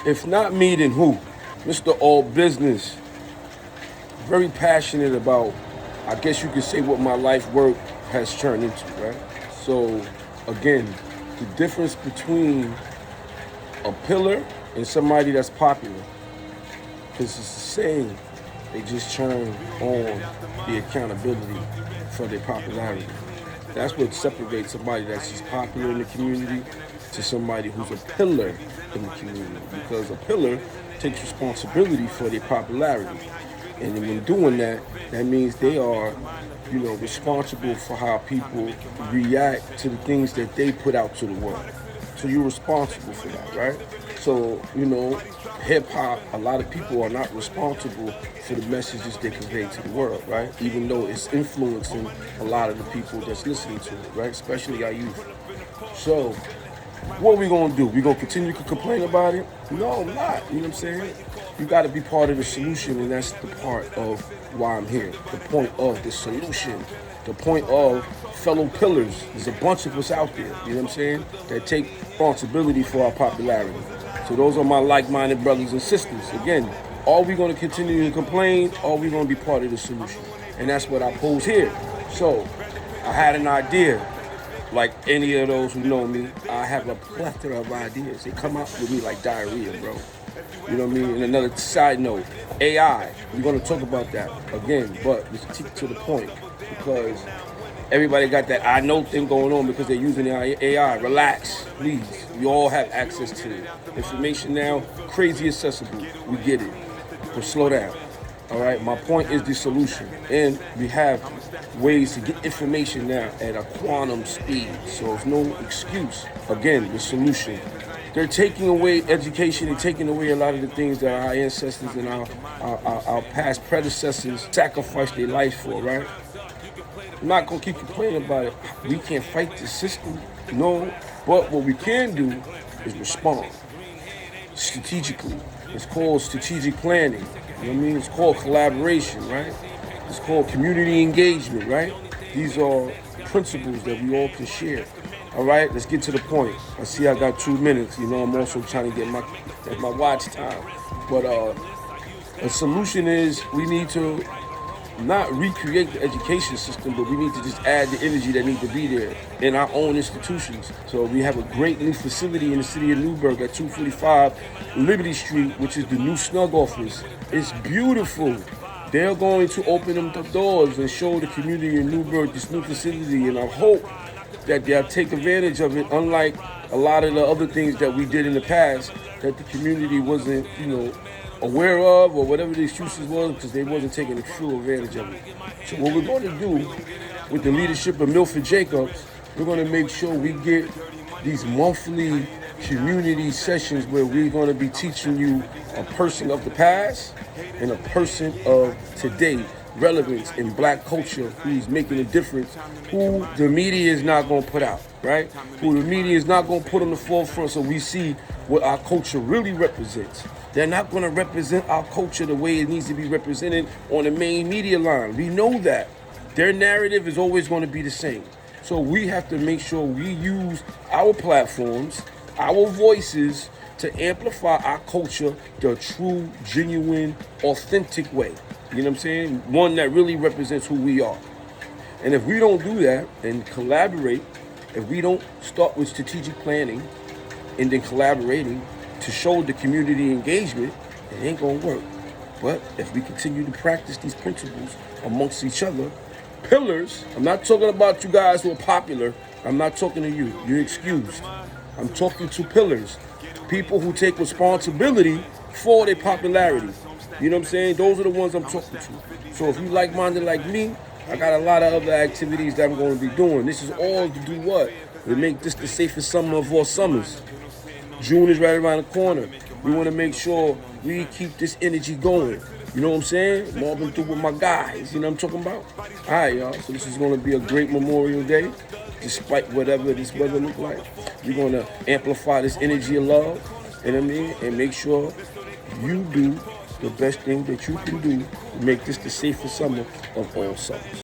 If not me, then who? Mr. All Business. Very passionate about, I guess you could say, what my life work has turned into, right? So, again, the difference between a pillar and somebody that's popular, because it's the same. They just turn on the accountability for their popularity. That's what separates somebody that's just popular in the community to somebody who's a pillar in the community. Because a pillar takes responsibility for their popularity. And when doing that, that means they are, responsible for how people react to the things that they put out to the world. So you're responsible for that, right? So, hip hop, a lot of people are not responsible for the messages they convey to the world, right? Even though it's influencing a lot of the people that's listening to it, right? Especially our youth. So, what are we gonna do? We gonna continue to complain about it? No, I'm not. You know what I'm saying? You gotta be part of the solution, and that's the part of why I'm here. The point of the solution. The point of fellow pillars. There's a bunch of us out there, you know what I'm saying, that take responsibility for our popularity. So those are my like-minded brothers and sisters. Again, are we going to continue to complain, or are we going to be part of the solution? And that's what I pose here. So I had an idea. Like any of those who know me, I have a plethora of ideas. They come out with me like diarrhea, bro. You know what I mean? And another side note, AI. We're going to talk about that again, but let's keep to the point, because everybody got that I know thing going on because they're using AI. Relax, please. We all have access to it. Information now, crazy accessible. We get it. But slow down. All right? My point is the solution. And we have ways to get information now at a quantum speed. So there's no excuse. Again, the solution. They're taking away education and taking away a lot of the things that our ancestors and our past predecessors sacrificed their life for, right? I'm not going to keep complaining about it. We can't fight the system, no. But what we can do is respond strategically. It's called strategic planning. You know what I mean? It's called collaboration, right? It's called community engagement, right? These are principles that we all can share. All right, let's get to the point. I see I got 2 minutes. I'm also trying to get my watch time. But a solution is we need to not recreate the education system, but we need to just add the energy that needs to be there in our own institutions. So we have a great new facility in the city of Newburgh at 245 Liberty Street, which is the new SNUG office. It's beautiful. They're going to open them the doors and show the community in Newburgh this new facility, and I hope that they'll take advantage of it, unlike a lot of the other things that we did in the past that the community wasn't, aware of, or whatever the excuses was, because they wasn't taking full advantage of it. So what we're going to do with the leadership of Milford Jacobs, we're going to make sure we get these monthly community sessions where we're going to be teaching you a person of the past and a person of today, relevance in black culture, who's making a difference, who the media is not going to put out, right? Who the media is not going to put on the forefront so we see what our culture really represents. They're not going to represent our culture the way it needs to be represented on the main media line. We know that. Their narrative is always going to be the same. So we have to make sure we use our platforms, our voices, to amplify our culture the true, genuine, authentic way. You know what I'm saying? One that really represents who we are. And if we don't do that and collaborate, if we don't start with strategic planning and then collaborating to show the community engagement, it ain't gonna work. But if we continue to practice these principles amongst each other, pillars, I'm not talking about you guys who are popular, I'm not talking to you, you're excused. I'm talking to pillars, people who take responsibility for their popularity. You know what I'm saying? Those are the ones I'm talking to. So if you like-minded like me, I got a lot of other activities that I'm going to be doing. This is all to do what? To make this the safest summer of all summers. June is right around the corner. We want to make sure we keep this energy going. You know what I'm saying? Mobbing through with my guys. You know what I'm talking about? All right, y'all. So this is going to be a great Memorial Day, despite whatever this weather look like. We're going to amplify this energy of love, you know what I mean? And make sure you do the best thing that you can do to make this the safest summer of all summers.